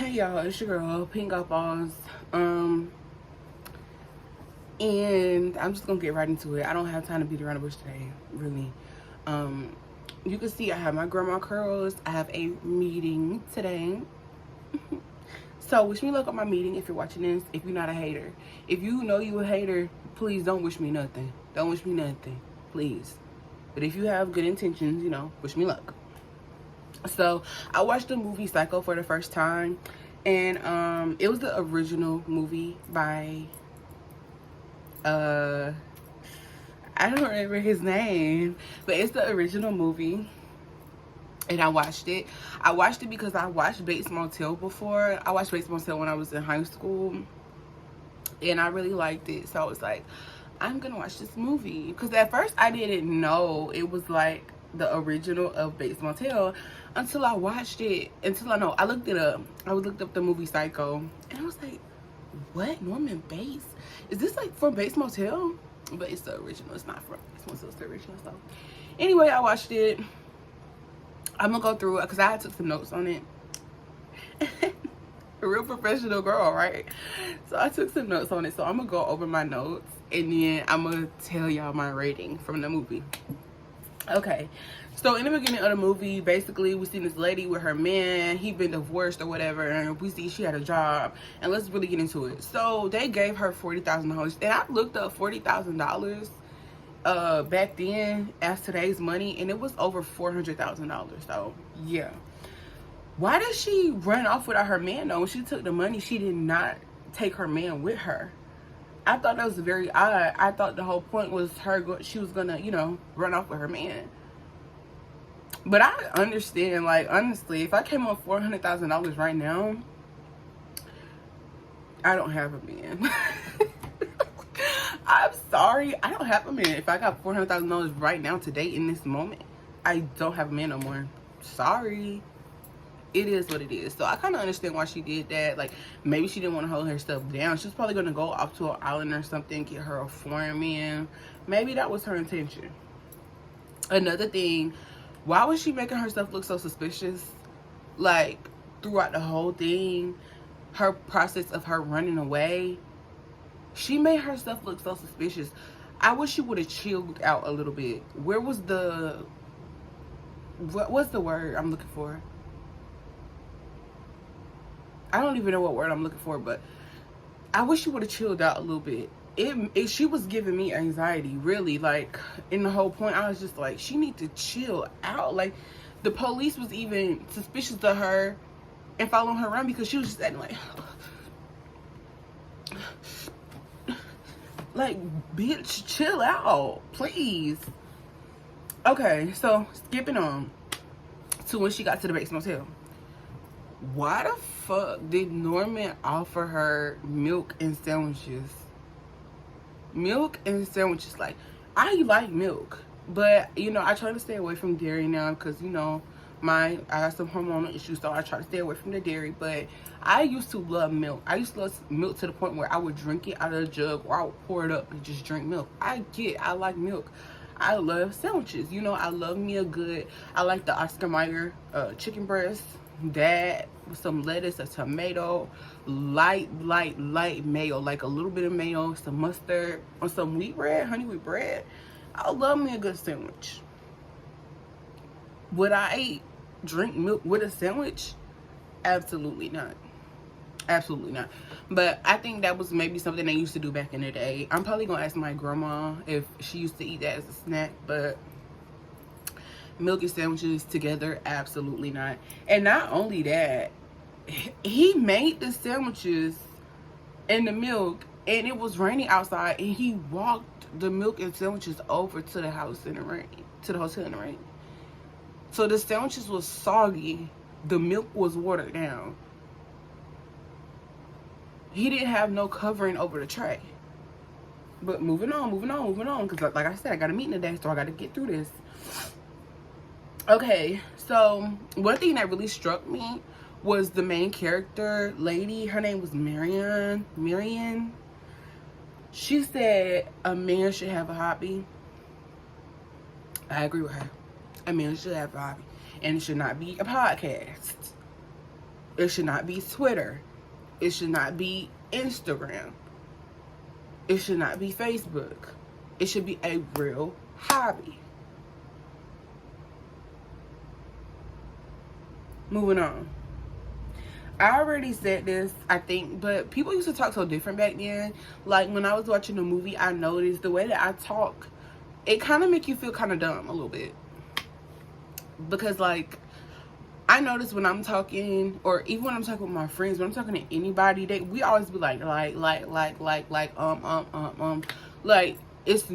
Hey y'all, it's your girl, Pink Up Balls. And I'm just gonna get right into it. I don't have time to beat around the bush today, really. You can see I have my grandma curls. I have a meeting today. So wish me luck on my meeting if you're watching this, if you're not a hater. If you know you a hater, please don't wish me nothing. Don't wish me nothing, please. But if you have good intentions, you know, wish me luck. So I watched the movie Psycho for the first time, and it was the original movie by I don't remember his name, but it's the original movie. And I watched it. I watched it because I watched Bates Motel before. I watched Bates Motel when I was in high school, and I really liked it. So I was like, I'm gonna watch this movie. Because at first I didn't know it was like the original of Bates Motel until I watched it. I looked it up. I looked up the movie Psycho, and I was like, what? Norman Bates? Is this like from Bates Motel? But it's the original. It's not from Bates Motel. It's the original. So anyway, I watched it. I'm gonna go through it because I took some notes on it. A real professional girl, right? So I took some notes on it. So I'm gonna go over my notes and then I'm gonna tell y'all my rating from the movie. Okay, so in the beginning of the movie, basically we see this lady with her man. He'd been divorced or whatever, and we see she had a job. And let's really get into it. So they gave her $40,000, and I looked up $40,000 back then as today's money, and it was over $400,000. So yeah, why did she run off without her man though? When she took the money, she did not take her man with her. I thought that was very odd. I thought the whole point was she was gonna, you know, run off with her man. But I understand, like, honestly, if I came on $400,000 right now, I don't have a man. I'm sorry, I don't have a man. If I got $400,000 right now, today, in this moment, I don't have a man no more. Sorry. It is what it is. So I kind of understand why she did that. Like, maybe she didn't want to hold her stuff down. She was probably going to go off to an island or something, get her a foreign man. Maybe that was her intention. Another thing, why was she making herself look so suspicious? Like, throughout the whole thing, her process of her running away, she made herself look so suspicious. I wish she would have chilled out a little bit. Where was what's the word I'm looking for? I don't even know what word I'm looking for, but I wish she would have chilled out a little bit. She was giving me anxiety, really. Like, in the whole point, I was just like, she need to chill out. Like, the police was even suspicious of her and following her around because she was just acting like, bitch, chill out, please. Okay, so skipping on to when she got to the Bates Motel. Why the fuck did Norman offer her milk and sandwiches? Milk and sandwiches. Like, I like milk, but, you know, I try to stay away from dairy now because, you know, I got some hormonal issues, so I try to stay away from the dairy. But I used to love milk. I used to love milk to the point where I would drink it out of a jug, or I would pour it up and just drink milk. I like milk. I love sandwiches. You know, I love me a good, I like the Oscar Mayer chicken breast. That with some lettuce, a tomato, light mayo, like a little bit of mayo, some mustard, on some wheat bread, honey wheat bread. I love me a good sandwich. Would I drink milk with a sandwich? Absolutely not. Absolutely not. But I think that was maybe something they used to do back in the day. I'm probably gonna ask my grandma if she used to eat that as a snack, but milk and sandwiches together, absolutely not. And not only that, he made the sandwiches and the milk, and it was raining outside, and he walked the milk and sandwiches over to the house in the rain, to the hotel in the rain. So the sandwiches was soggy, the milk was watered down. He didn't have no covering over the tray. But moving on, because like I said, I got a meeting today, so I got to get through this. Okay, so one thing that really struck me was the main character lady. Her name was Marianne. She said a man should have a hobby. I agree with her. A man should have a hobby, and it should not be a podcast. It should not be Twitter. It should not be Instagram. It should not be Facebook. It should be a real hobby. Moving on. I already said this, I think, but people used to talk so different back then. Like, when I was watching the movie, I noticed the way that I talk, it kind of make you feel kind of dumb a little bit. Because, like, I notice when I'm talking, or even when I'm talking with my friends, when I'm talking to anybody, we always be like, like, it's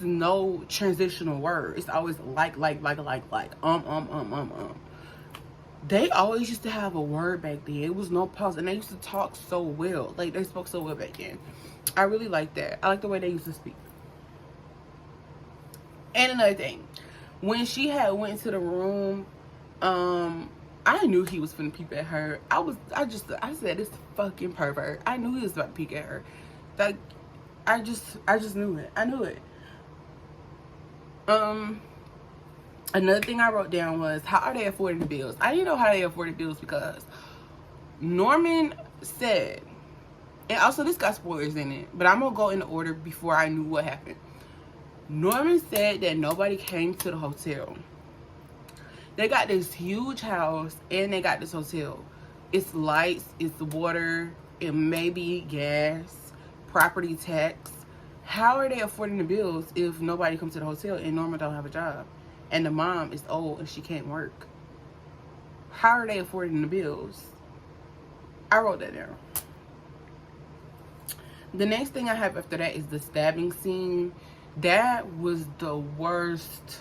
no transitional word. It's always like. They always used to have a word back then. It was no pause, and they used to talk so well. Like, they spoke so well back then. I really like that. I like the way they used to speak. And another thing, when she had went to the room, I knew he was finna peep at her. I said, this fucking pervert. I knew he was about to peek at her. Like, I just knew it. I knew it. Another thing I wrote down was, how are they affording the bills? I didn't know how they afforded bills because Norman said, and also this got spoilers in it, but I'm gonna go in the order before I knew what happened. Norman said that nobody came to the hotel. They got this huge house and they got this hotel. It's lights, it's water, it may be gas, property tax. How are they affording the bills if nobody comes to the hotel and Norman don't have a job? And the mom is old and she can't work. How are they affording the bills? I wrote that down. The next thing I have after that is the stabbing scene. That was the worst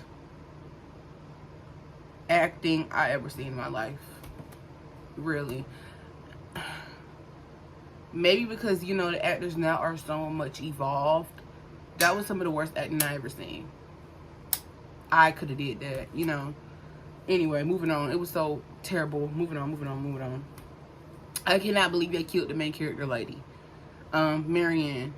acting I ever seen in my life. Really. Maybe because, you know, the actors now are so much evolved. That was some of the worst acting I ever seen. I could have did that, you know. Anyway, moving on. It was so terrible. Moving on. I cannot believe they killed the main character lady. Marion.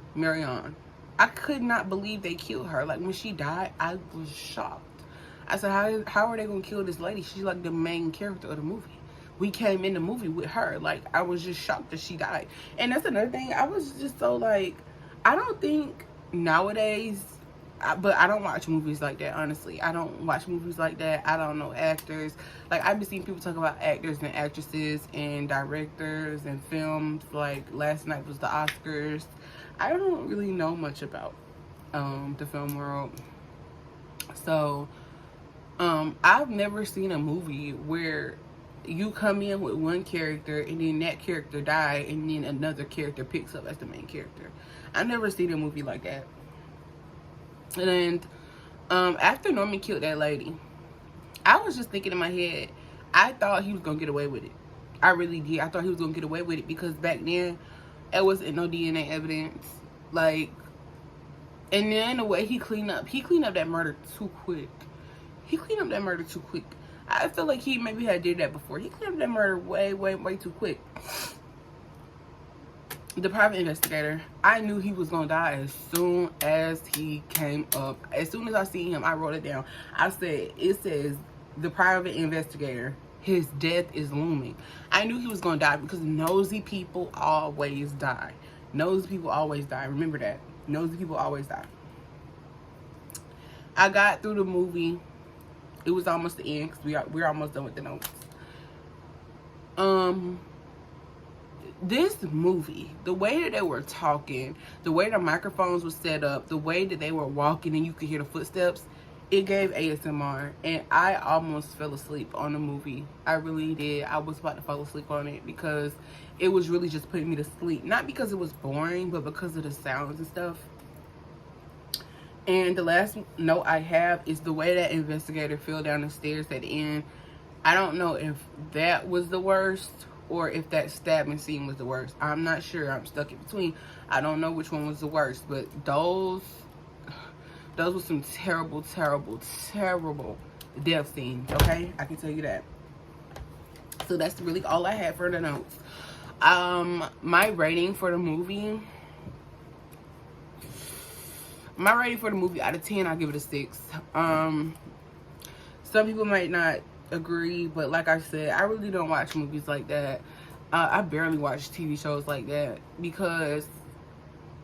I could not believe they killed her. Like, when she died, I was shocked. I said, how are they going to kill this lady? She's like the main character of the movie. We came in the movie with her. Like, I was just shocked that she died. And that's another thing. I was just so, like, I don't think nowadays... But I don't watch movies like that, honestly. I don't watch movies like that. I don't know actors. Like, I've been seeing people talk about actors and actresses and directors and films. Like, last night was the Oscars. I don't really know much about the film world. So, I've never seen a movie where you come in with one character and then that character die and then another character picks up as the main character. I've never seen a movie like that. And after Norman killed that lady, I was just thinking in my head, I thought he was gonna get away with it. I really did. I thought he was gonna get away with it because back then there wasn't no DNA evidence. Like, and then the way he cleaned up that murder too quick. I feel like he maybe had did that before. He cleaned up that murder way too quick. The private investigator, I knew he was gonna die as soon as he came up. As soon as I seen him, I wrote it down. I said, it says the private investigator, his death is looming. I knew he was gonna die because nosy people always die. Remember that. Nosy people always die. I got through the movie. It was almost the end because we're almost done with the notes. This movie, the way that they were talking, the way the microphones were set up, the way that they were walking and you could hear the footsteps, it gave ASMR. And I almost fell asleep on the movie. I really did. I was about to fall asleep on it because it was really just putting me to sleep. Not because it was boring, but because of the sounds and stuff. And the last note I have is the way that investigator fell down the stairs at the end. I don't know if that was the worst or if that stabbing scene was the worst. I'm not sure. I'm stuck in between. I don't know which one was the worst, but those were some terrible death scenes, okay? I can tell you that. So that's really all I had for the notes. My rating for the movie out of 10, I'll give it a 6. Some people might not agree, but like I said, I really don't watch movies like that. I barely watch TV shows like that because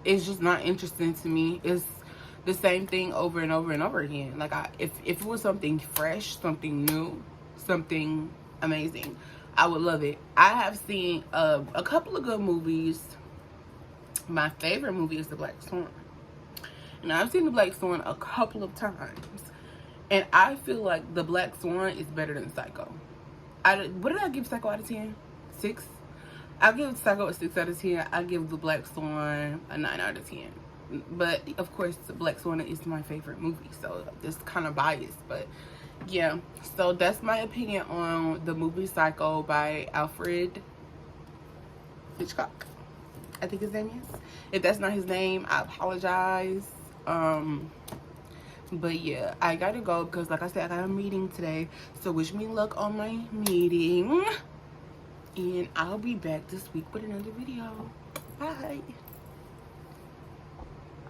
it's just not interesting to me. It's the same thing over and over and over again. Like, if it was something fresh, something new, something amazing, I would love it. I have seen a couple of good movies. My favorite movie is The Black Swan. And I've seen The Black Swan a couple of times. And I feel like The Black Swan is better than Psycho. What did I give Psycho out of 10? 6? I give Psycho a 6 out of 10. I give The Black Swan a 9 out of 10. But of course, The Black Swan is my favorite movie, so it's kind of biased. But yeah, so that's my opinion on the movie Psycho by Alfred Hitchcock, I think his name is. If that's not his name, I apologize. But yeah, I gotta go because, like I said, I got a meeting today. So wish me luck on my meeting. And I'll be back this week with another video. Bye.